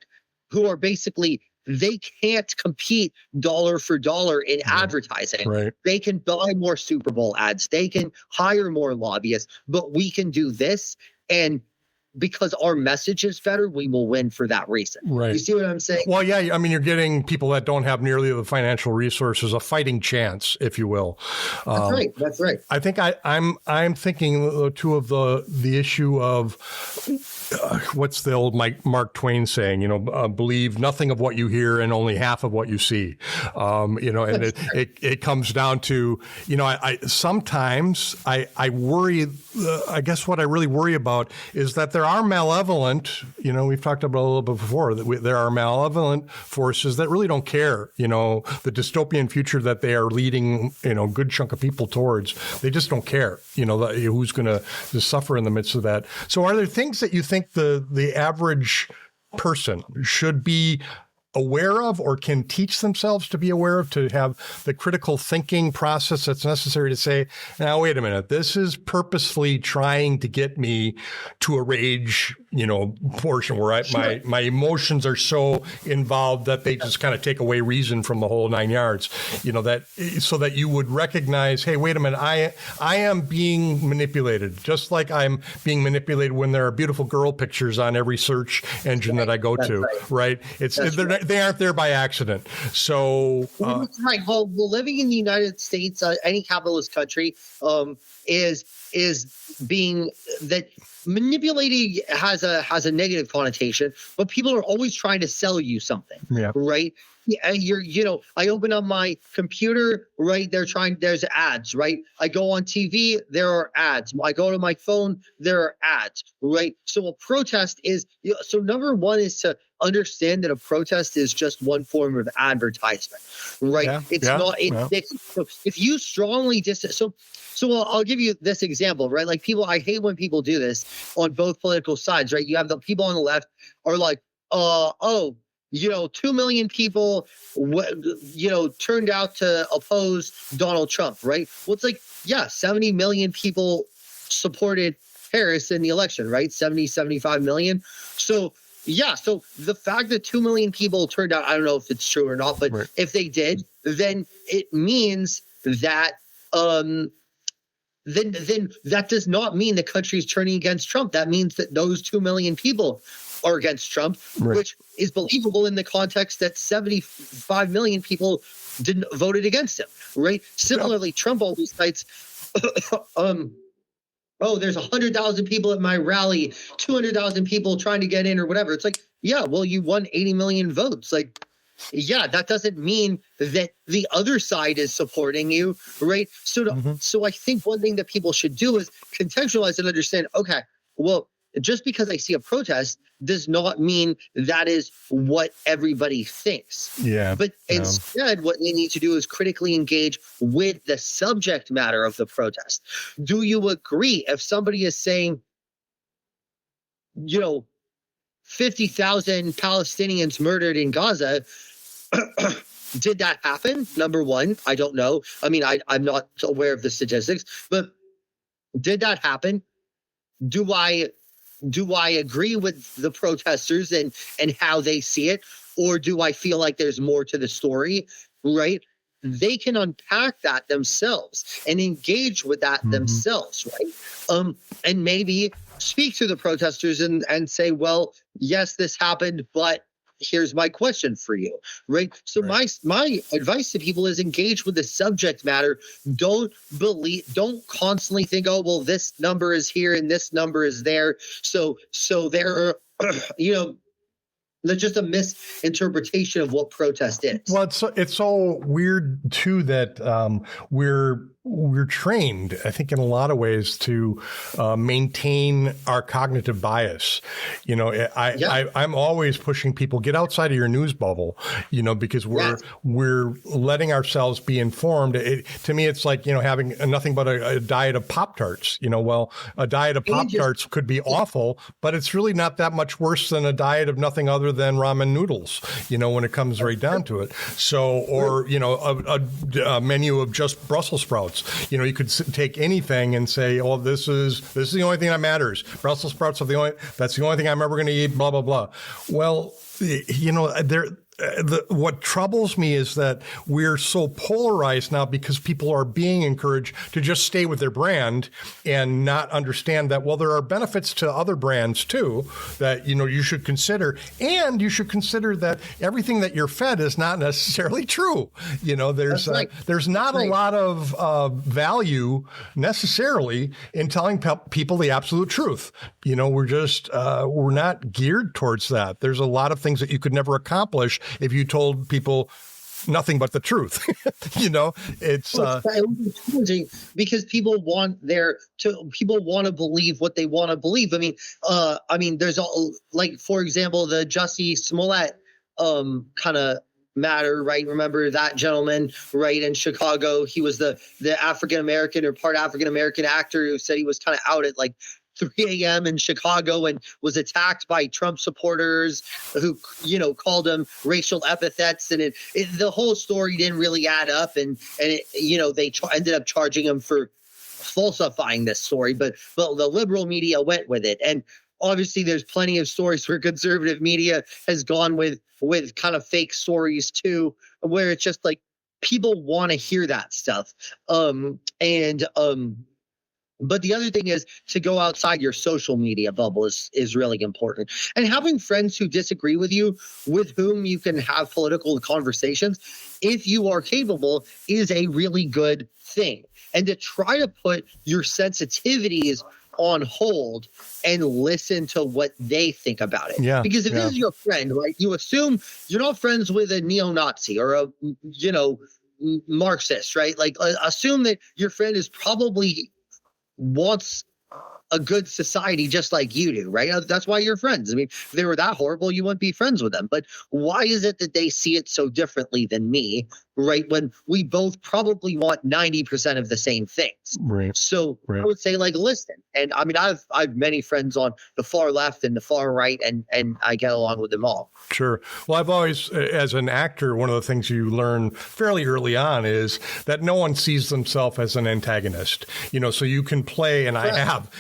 who are basically, they can't compete dollar for dollar in advertising. They can buy more Super Bowl ads. They can hire more lobbyists, but we can do this. And because our message is better, we will win for that reason. Right. You see what I'm saying? Well, yeah. I mean, you're getting people that don't have nearly the financial resources, a fighting chance, if you will. That's right. That's right. I think I'm thinking too of the issue of what's the old Mark Twain saying? Believe nothing of what you hear and only half of what you see. And it comes down to I sometimes I worry. I guess what I really worry about is that there are malevolent. We've talked about a little bit before that there are malevolent forces that really don't care. The dystopian future that they are leading. A good chunk of people towards. They just don't care. Who's going to suffer in the midst of that. So, are there things that you think the average person should be aware of or can teach themselves to be aware of, to have the critical thinking process that's necessary to say, now, wait a minute, this is purposefully trying to get me to a rage, portion where my emotions are so involved that they just kind of take away reason from the whole 9 yards, so that you would recognize, hey, wait a minute, I am being manipulated, just like I'm being manipulated when there are beautiful girl pictures on every search engine that I go to, right? They aren't there by accident. So, right. Well, living in the United States, any capitalist country, is being that manipulating has a negative connotation, but people are always trying to sell you something, right? Yeah, I open up my computer, right? There's ads, right? I go on TV, there are ads. I go to my phone, there are ads, right? So a protest is, so number one is to understand that a protest is just one form of advertisement, right? So if you strongly So I'll give you this example, right? Like I hate when people do this on both political sides, right? You have the people on the left are like, 2 million people, turned out to oppose Donald Trump, right? Well, it's like, 70 million people supported Harris in the election, right? 75 million. So the fact that 2 million people turned out, I don't know if it's true or not, but if they did, then it means that, then that does not mean the country is turning against Trump. That means that those 2 million people are against Trump, which is believable in the context that 75 million people voted against him, right? Similarly, Trump always cites, there's 100,000 people at my rally, 200,000 people trying to get in or whatever. It's like, you won 80 million votes. Like, that doesn't mean that the other side is supporting you, right? So I think one thing that people should do is contextualize and understand, okay, well, just because I see a protest does not mean that is what everybody thinks. But instead, what they need to do is critically engage with the subject matter of the protest. Do you agree if somebody is saying, 50,000 Palestinians murdered in Gaza, did that happen? Number one, I don't know. I mean, I'm not aware of the statistics, but did that happen? Do I agree with the protesters and how they see it? Or do I feel like there's more to the story, right? They can unpack that themselves and engage with that themselves, right? And maybe speak to the protesters and say, well, yes, this happened, but here's my question for you, right? So my advice to people is engage with the subject matter. Don't constantly think, oh, well, this number is here and this number is there. So there are, that's just a misinterpretation of what protest is. Well, it's so weird too that we're trained, I think, in a lot of ways to maintain our cognitive bias. I'm always pushing people, get outside of your news bubble, because we're letting ourselves be informed. To me, it's like, having nothing but a diet of Pop-Tarts. Well, a diet of Pop-Tarts could be awful, but it's really not that much worse than a diet of nothing other than ramen noodles, when it comes right down to it. So, or, a menu of just Brussels sprouts. You could take anything and say, oh, this is the only thing that matters. Brussels sprouts are that's the only thing I'm ever going to eat, blah, blah, blah. Well, what troubles me is that we're so polarized now because people are being encouraged to just stay with their brand and not understand that, well, there are benefits to other brands too that, you should consider. And you should consider that everything that you're fed is not necessarily true. There's not a lot of value necessarily in telling people the absolute truth. We're not geared towards that. There's a lot of things that you could never accomplish if you told people nothing but the truth. It's challenging because people want to believe what they want to believe. There's for example, the Jussie Smollett kind of matter, right? Remember that gentleman, right, in Chicago? He was the African American or part African American actor who said he was kind of out at 3 a.m. in Chicago and was attacked by Trump supporters who, called him racial epithets. And the whole story didn't really add up. And they ended up charging him for falsifying this story. But the liberal media went with it. And obviously there's plenty of stories where conservative media has gone with kind of fake stories too, where it's just people want to hear that stuff. But the other thing is to go outside your social media bubble is really important. And having friends who disagree with you, with whom you can have political conversations, if you are capable, is a really good thing. And to try to put your sensitivities on hold and listen to what they think about it. Yeah, because if this is your friend, right, you assume you're not friends with a neo-Nazi or a, Marxist, right? Assume that your friend is probably wants a good society just like you do, right? That's why you're friends. If they were that horrible, you wouldn't be friends with them. But why is it that they see it so differently than me, right? When we both probably want 90% of the same things. Right. So right. I would say listen. And I've many friends on the far left and the far right, and I get along with them all. Sure. Well, I've always, as an actor, one of the things you learn fairly early on is that no one sees themselves as an antagonist. So you can play, and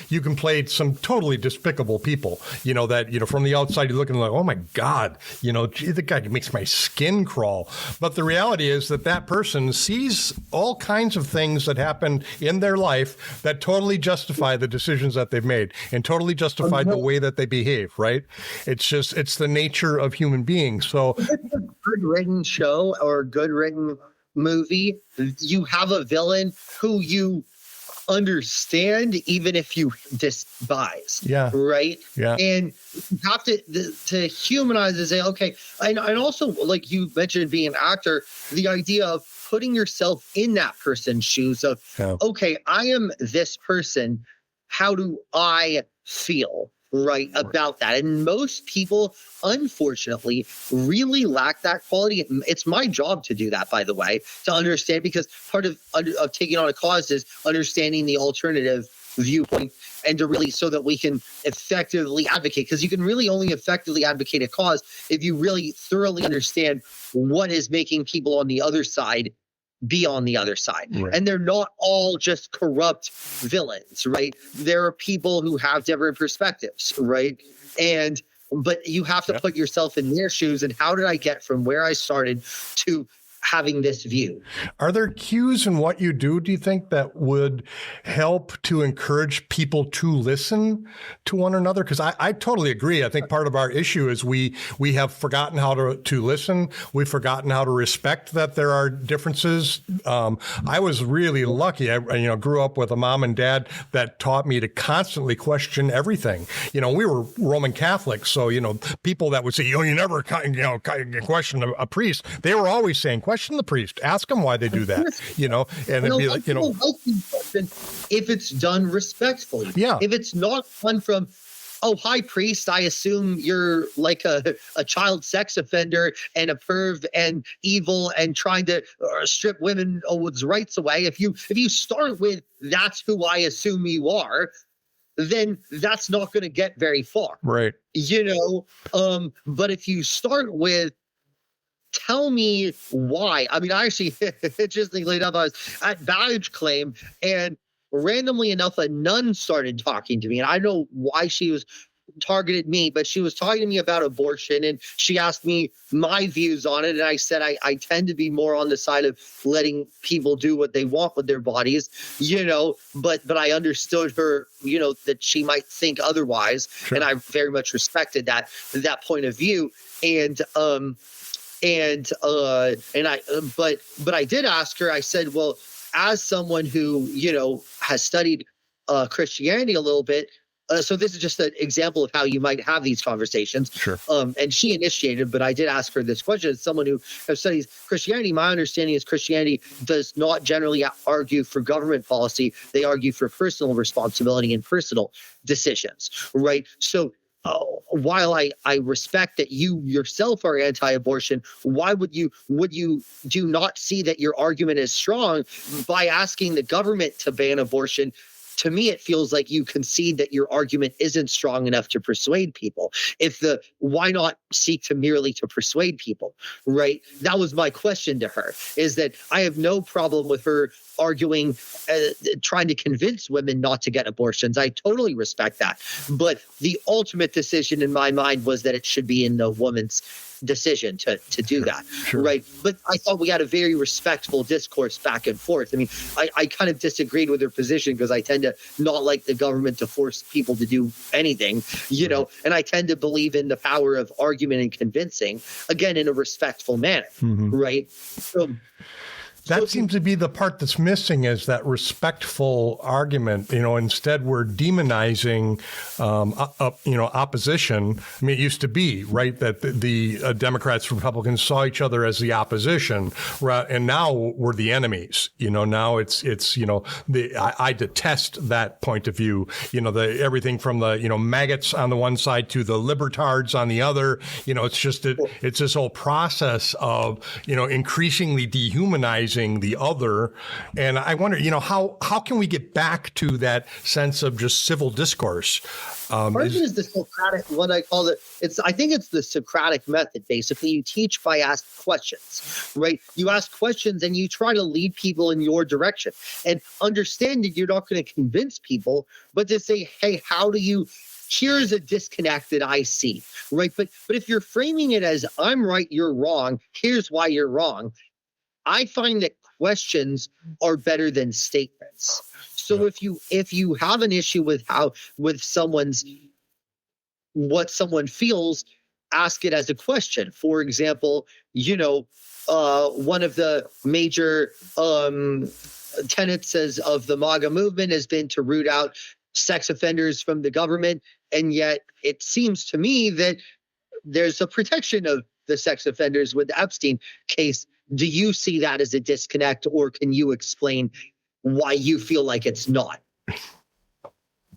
you can play some totally despicable people, that, from the outside you're looking oh my God, gee, the guy makes my skin crawl. But the reality is that person sees all kinds of things that happen in their life that totally justify the decisions that they've made and totally justify the way that they behave, right? It's the nature of human beings. So if it's a good written show or a good written movie, you have a villain who you understand even if you despise. Yeah. Right? Yeah. And you have to humanize and say, okay, and also like you mentioned being an actor, the idea of putting yourself in that person's shoes of, okay, I am this person. How do I feel? Right about that. And most people, unfortunately, really lack that quality. It's my job to do that, by the way, to understand, because part of taking on a cause is understanding the alternative viewpoint and to really so that we can effectively advocate, because you can really only effectively advocate a cause if you really thoroughly understand what is making people on the other side be on the other side. Right. And they're not all just corrupt villains, right? There are people who have different perspectives, right? But you have to put yourself in their shoes. And how did I get from where I started to having this view? Are there cues in what you do you think, that would help to encourage people to listen to one another? Because I totally agree. I think part of our issue is we have forgotten how to listen. We've forgotten how to respect that there are differences. I was really lucky. I grew up with a mom and dad that taught me to constantly question everything. We were Roman Catholics, so people that would say, you never question a priest. They were always saying, question the priest, ask them why they do that, and it'd be like, if it's done respectfully. Yeah. If it's not done from, oh, hi, priest, I assume you're like a child sex offender and a perv and evil and trying to strip women's rights away. If you start with, that's who I assume you are, then that's not going to get very far. Right. But if you start with, tell me why. I actually, interestingly enough, I was at Badge Claim, and randomly enough, a nun started talking to me, and I know why she was targeted me, but she was talking to me about abortion, and she asked me my views on it. And I said, I tend to be more on the side of letting people do what they want with their bodies, but I understood her, that she might think otherwise. Sure. And I very much respected that point of view. But I did ask her, I said, well, as someone who, has studied Christianity a little bit, so this is just an example of how you might have these conversations. Sure. And she initiated, but I did ask her this question. As someone who has studied Christianity, my understanding is Christianity does not generally argue for government policy. They argue for personal responsibility and personal decisions, right? So while I respect that you yourself are anti-abortion, why would you do not see that your argument is strong by asking the government to ban abortion? To me, it feels like you concede that your argument isn't strong enough to persuade people. Why not seek to merely to persuade people, right? That was my question to her, is that I have no problem with her arguing, trying to convince women not to get abortions. I totally respect that. But the ultimate decision in my mind was that it should be in the woman's decision to do that, Sure. right? But I thought we had a very respectful discourse back and forth. I mean, I kind of disagreed with her position because I tend to not like the government to force people to do anything, and I tend to believe in the power of argument and convincing, again, in a respectful manner, right? That seems to be the part that's missing, is that respectful argument. Instead we're demonizing, opposition. I mean, it used to be, right, that the Democrats, Republicans saw each other as the opposition, right? And now we're the enemies. Now it's I detest that point of view. Everything from the maggots on the one side to the libertards on the other. It's this whole process of increasingly dehumanizing the other. And I wonder, how can we get back to that sense of just civil discourse? Part of it is the Socratic, what I call it. I think it's the Socratic method. Basically, you teach by asking questions, right? You ask questions and you try to lead people in your direction, and understand that you're not going to convince people, but to say, hey, here's a disconnect that I see, right? But if you're framing it as I'm right, you're wrong, here's why you're wrong, I find that questions are better than statements. So if you have an issue with what someone feels, ask it as a question. For example, one of the major tenets of the MAGA movement has been to root out sex offenders from the government, and yet it seems to me that there's a protection of the sex offenders with the Epstein case. Do you see that as a disconnect, or can you explain why you feel like it's not?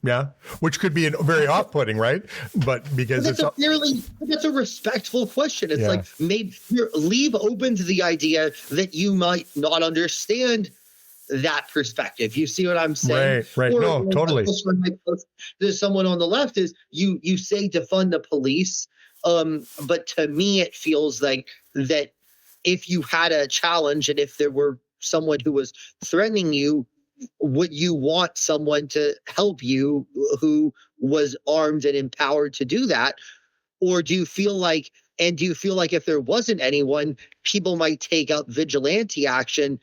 Yeah, which could be very off-putting, right? But because that's a respectful question. It's like leave open to the idea that you might not understand that perspective. You see what I'm saying? Right. No, totally. There's someone on the left is you say defund the police, but to me it feels like that. If you had a challenge and if there were someone who was threatening you, would you want someone to help you who was armed and empowered to do that? Or do you feel like if there wasn't anyone, people might take up vigilante action,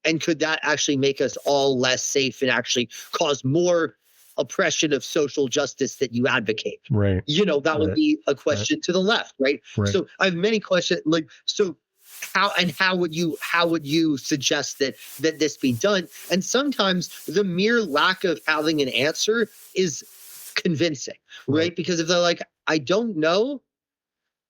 and could that actually make us all less safe and actually cause more oppression of social justice that you advocate? Right. That would be a question to the left, right? So I have many questions, how would you suggest that this be done? And sometimes the mere lack of having an answer is convincing, right? Because if they're like, I don't know,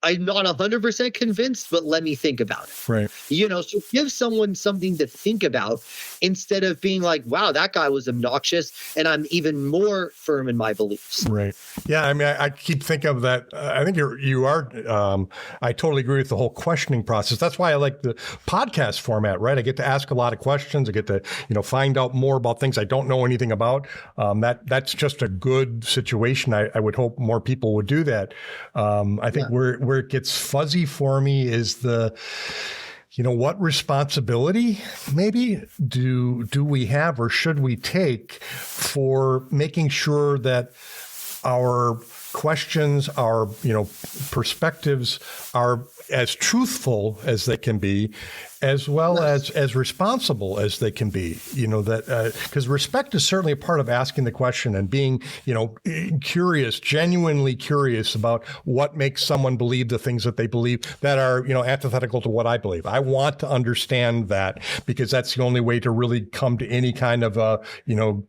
I'm not 100% convinced, but let me think about it. Right. So give someone something to think about instead of being like, wow, that guy was obnoxious, and I'm even more firm in my beliefs. Right. Yeah. I mean, I keep thinking of that. I think you are. I totally agree with the whole questioning process. That's why I like the podcast format, right? I get to ask a lot of questions. I get to, find out more about things I don't know anything about. That's just a good situation. I would hope more people would do that. I think where it gets fuzzy for me is what responsibility maybe do we have or should we take for making sure that our questions, our perspectives are as truthful as they can be, as well as responsible as they can be. That because respect is certainly a part of asking the question and being curious, genuinely curious about what makes someone believe the things that they believe that are antithetical to what I believe. I want to understand that, because that's the only way to really come to any kind of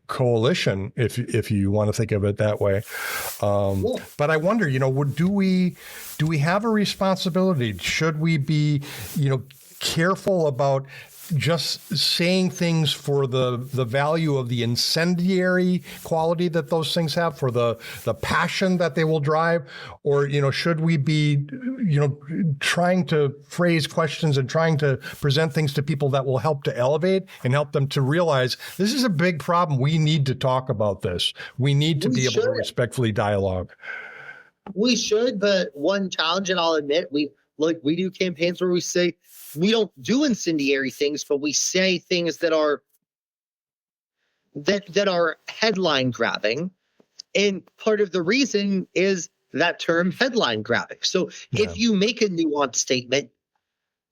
coalition, if you want to think of it that way. But I wonder, do we have a responsibility? Should we be, careful about just saying things for the value of the incendiary quality that those things have, for the passion that they will drive? Or, should we be, trying to phrase questions and trying to present things to people that will help to elevate and help them to realize this is a big problem. We need to talk about this. We need to be able to respectfully dialogue. We should, but one challenge, and I'll admit, we do campaigns where we say we don't do incendiary things, but we say things that are headline grabbing. And part of the reason is that term headline grabbing. So if you make a nuanced statement,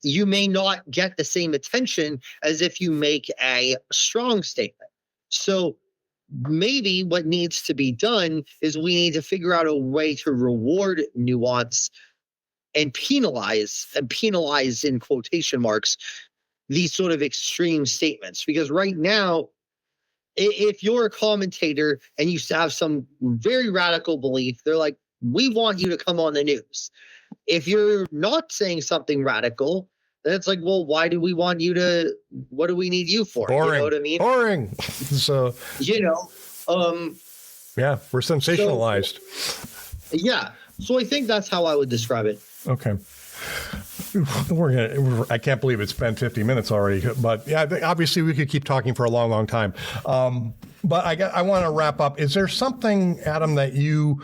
you may not get the same attention as if you make a strong statement. So maybe what needs to be done is we need to figure out a way to reward nuance and penalize in quotation marks these sort of extreme statements. Because right now, if you're a commentator and you have some very radical belief, they're like, we want you to come on the news. If you're not saying something radical, then it's like, well, why do we want you to, what do we need you for? Boring. You know what I mean? Boring. So, yeah, we're sensationalized. So I think that's how I would describe it. Okay. I can't believe it's been 50 minutes already, but yeah, obviously we could keep talking for a long, long time. But I want to wrap up. Is there something, Adam, that you,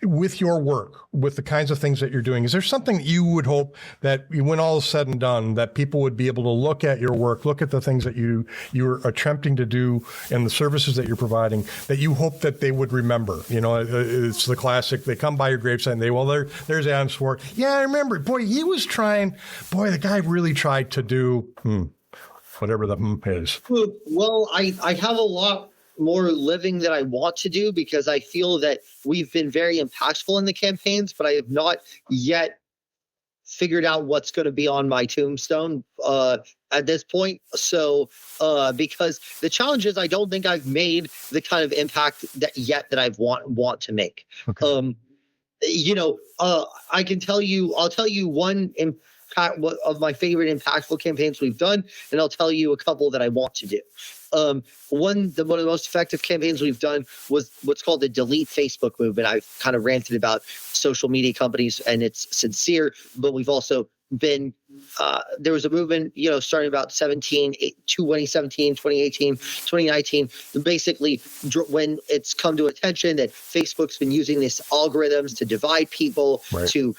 with your work, with the kinds of things that you're doing, is there something that you would hope that when all is said and done, that people would be able to look at your work, look at the things that you're attempting to do and the services that you're providing, that you hope that they would remember? It's the classic, they come by your gravesite and there's Adam Swart. Yeah, I remember. Boy, he was trying. Boy, the guy really tried to do whatever the is. Well, I have a lot more living that I want to do, because I feel that we've been very impactful in the campaigns, but I have not yet figured out what's going to be on my tombstone at this point. So because the challenge is I don't think I've made the kind of impact that I want to make. Okay. I can tell you, I'll tell you one impact of my favorite impactful campaigns we've done, and I'll tell you a couple that I want to do. One of the most effective campaigns we've done was what's called the Delete Facebook movement. I've kind of ranted about social media companies, and it's sincere, but we've also been, there was a movement, starting about 2017, 2018, 2019, basically when it's come to attention that Facebook's been using these algorithms to divide people, right, to,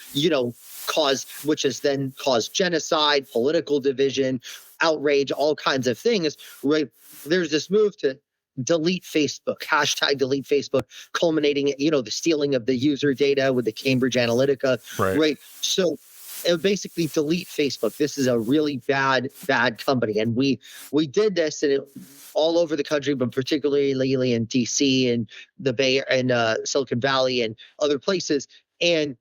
which has then caused genocide, political division, outrage, all kinds of things, right? There's this move to delete Facebook, hashtag delete Facebook, culminating, the stealing of the user data with the Cambridge Analytica, right? So basically delete Facebook. This is a really bad company. And we did this all over the country, but particularly in DC and the Bay and Silicon Valley and other places. And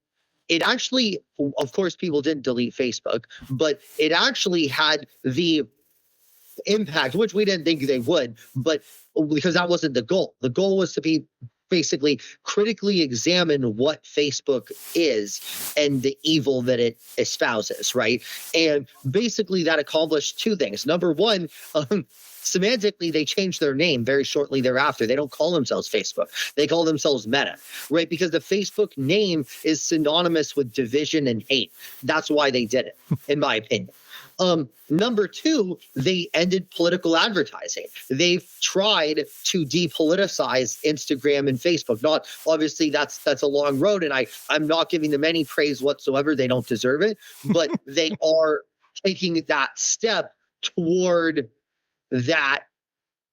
it actually, of course, people didn't delete Facebook, but it actually had the impact, which we didn't think they would, but because that wasn't the goal. The goal was to be basically critically examine what Facebook is and the evil that it espouses, right? And basically that accomplished two things. Number one, semantically, they changed their name very shortly thereafter. They don't call themselves Facebook. They call themselves Meta, right? Because the Facebook name is synonymous with division and hate. That's why they did it, in my opinion. Number two, they ended political advertising. They've tried to depoliticize Instagram and Facebook. Not obviously that's a long road, and I'm not giving them any praise whatsoever. They don't deserve it, but they are taking that step toward that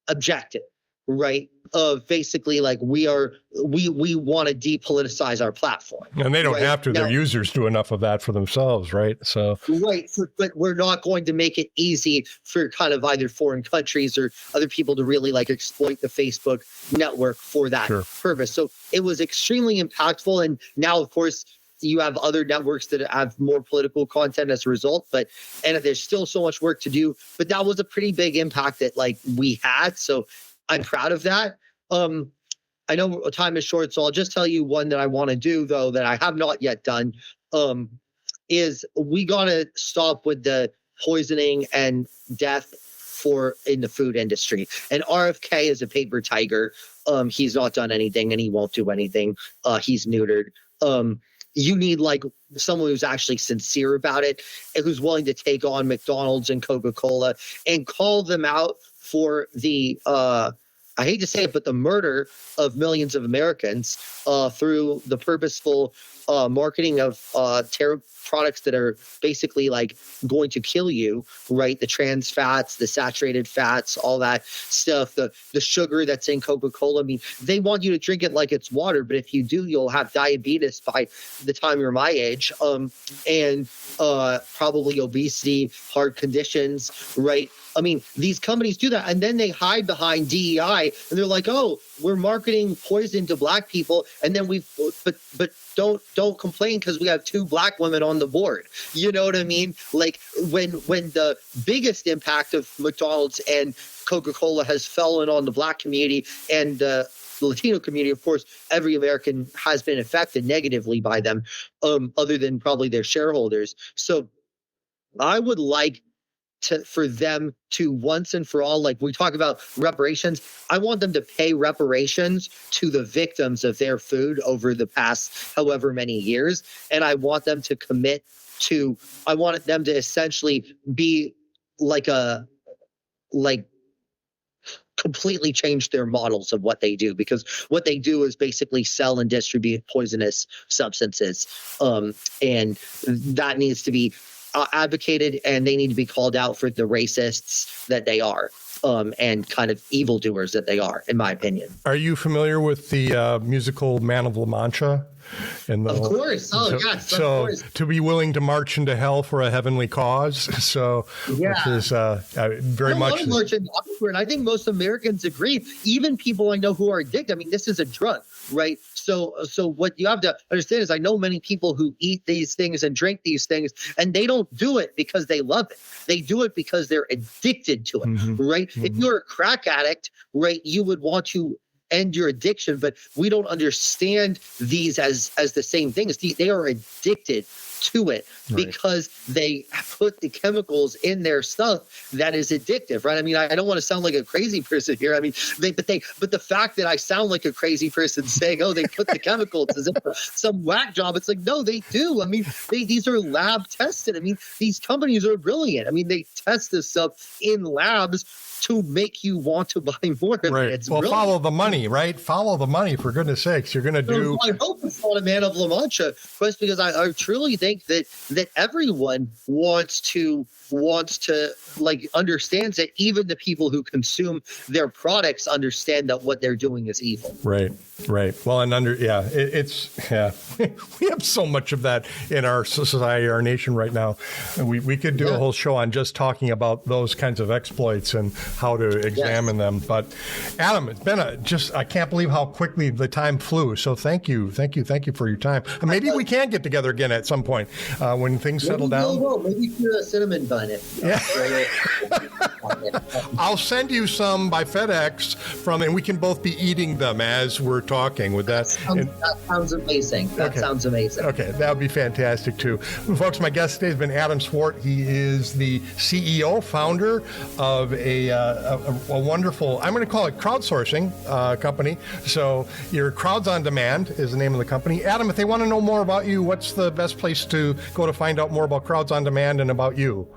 objective, right? Of basically like we want to depoliticize our platform. And they don't right? have to. Now, their users do enough of that for themselves, right? So right, but we're not going to make it easy for kind of either foreign countries or other people to really like exploit the Facebook network for that purpose. So it was extremely impactful. And now, of course, you have other networks that have more political content as a result, and there's still so much work to do, but that was a pretty big impact that like we had. So I'm proud of that. I know time is short, so I'll just tell you one that I want to do though, that I have not yet done, is we got to stop with the poisoning and death in the food industry. And RFK is a paper tiger. He's not done anything and he won't do anything. He's neutered. You need like someone who's actually sincere about it and who's willing to take on McDonald's and Coca-Cola and call them out for the, I hate to say it, but the murder of millions of Americans through the purposeful marketing of products that are basically like going to kill you, right? The trans fats, the saturated fats, all that stuff, the sugar that's in Coca-Cola. I mean, they want you to drink it like it's water, but if you do, you'll have diabetes by the time you're my age, and probably obesity, heart conditions, right? I mean, these companies do that, and then they hide behind DEI, and they're like, "Oh, we're marketing poison to black people," and then but don't complain because we have 2 black women on the board. You know what I mean? Like when the biggest impact of McDonald's and Coca-Cola has fallen on the black community and the Latino community, of course, every American has been affected negatively by them, other than probably their shareholders. So I would like for them to once and for all, like we talk about reparations, I want them to pay reparations to the victims of their food over the past however many years. And I want them to I want them to essentially be completely change their models of what they do, because what they do is basically sell and distribute poisonous substances. And that needs to be advocated, and they need to be called out for the racists that they are, and kind of evildoers that they are, in my opinion. Are you familiar with the musical Man of La Mancha? Of course. Yes. So of course. To be willing to march into hell for a heavenly cause. So yeah. This is very much. And I think most Americans agree. Even people I know who are addicted. I mean, this is a drug, right? So what you have to understand is I know many people who eat these things and drink these things, and they don't do it because they love it. They do it because they're addicted to it, right? Mm-hmm. If you're a crack addict, right, you would want to end your addiction, but we don't understand these as the same things. They are addicted to it because they put the chemicals in their stuff that is addictive, right? I mean, I don't want to sound like a crazy person here. I mean, but the fact that I sound like a crazy person saying, "Oh, they put the chemicals," as if some whack job. It's like, no, they do. I mean, these are lab tested. I mean, these companies are brilliant. I mean, they test this stuff in labs to make you want to buy more of it. It's well, brilliant. Follow the money, right? Follow the money, for goodness sakes. You're going to do. I hope it's not a Man of La Mancha, just because I truly think that everyone wants to like understands that even the people who consume their products understand that what they're doing is evil. Right. Well, and we have so much of that in our society, our nation right now. And we could do a whole show on just talking about those kinds of exploits and how to examine them. But Adam, it's been I can't believe how quickly the time flew. So thank you for your time. Maybe we can get together again at some point when things settle down. Maybe for a cinnamon bun. I'll send you some by FedEx and we can both be eating them as we're talking. With that sounds amazing. Sounds amazing. Okay, that would be fantastic too. Folks, my guest today has been Adam Swart. He is the CEO, founder of a wonderful, I'm going to call it crowdsourcing company. So your Crowds on Demand is the name of the company. Adam, if they want to know more about you, what's the best place to go to find out more about Crowds on Demand and about you?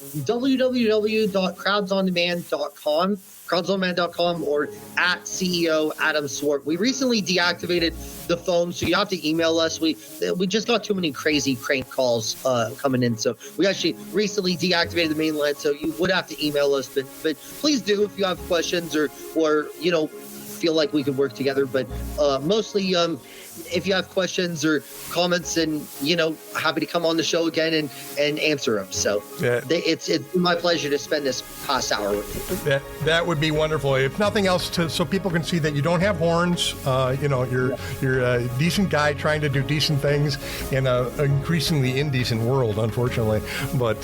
www.crowdsondemand.com. crowdzoneman.com or at CEO Adam Swart. We recently deactivated the phone, so you have to email us. We just got too many crazy crank calls coming in, so we actually recently deactivated the main line, so you would have to email us, but please do if you have questions or feel like we could work together. But mostly if you have questions or comments, and happy to come on the show again and answer them. So it's my pleasure to spend this past hour with you. That would be wonderful. If nothing else, so people can see that you don't have horns. You're a decent guy trying to do decent things in an increasingly indecent world, unfortunately. But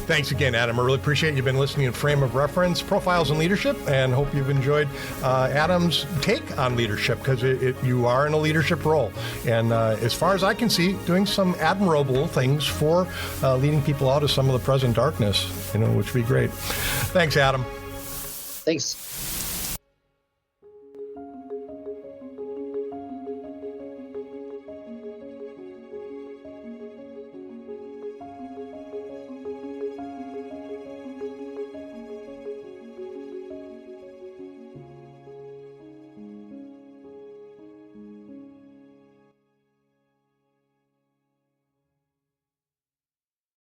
thanks again, Adam. I really appreciate you've been listening to Frame of Reference, Profiles in Leadership, and hope you've enjoyed Adam's take on leadership, because you are in a leadership role. And as far as I can see, doing some admirable things for leading people out of some of the present darkness, which would be great. Thanks, Adam. Thanks.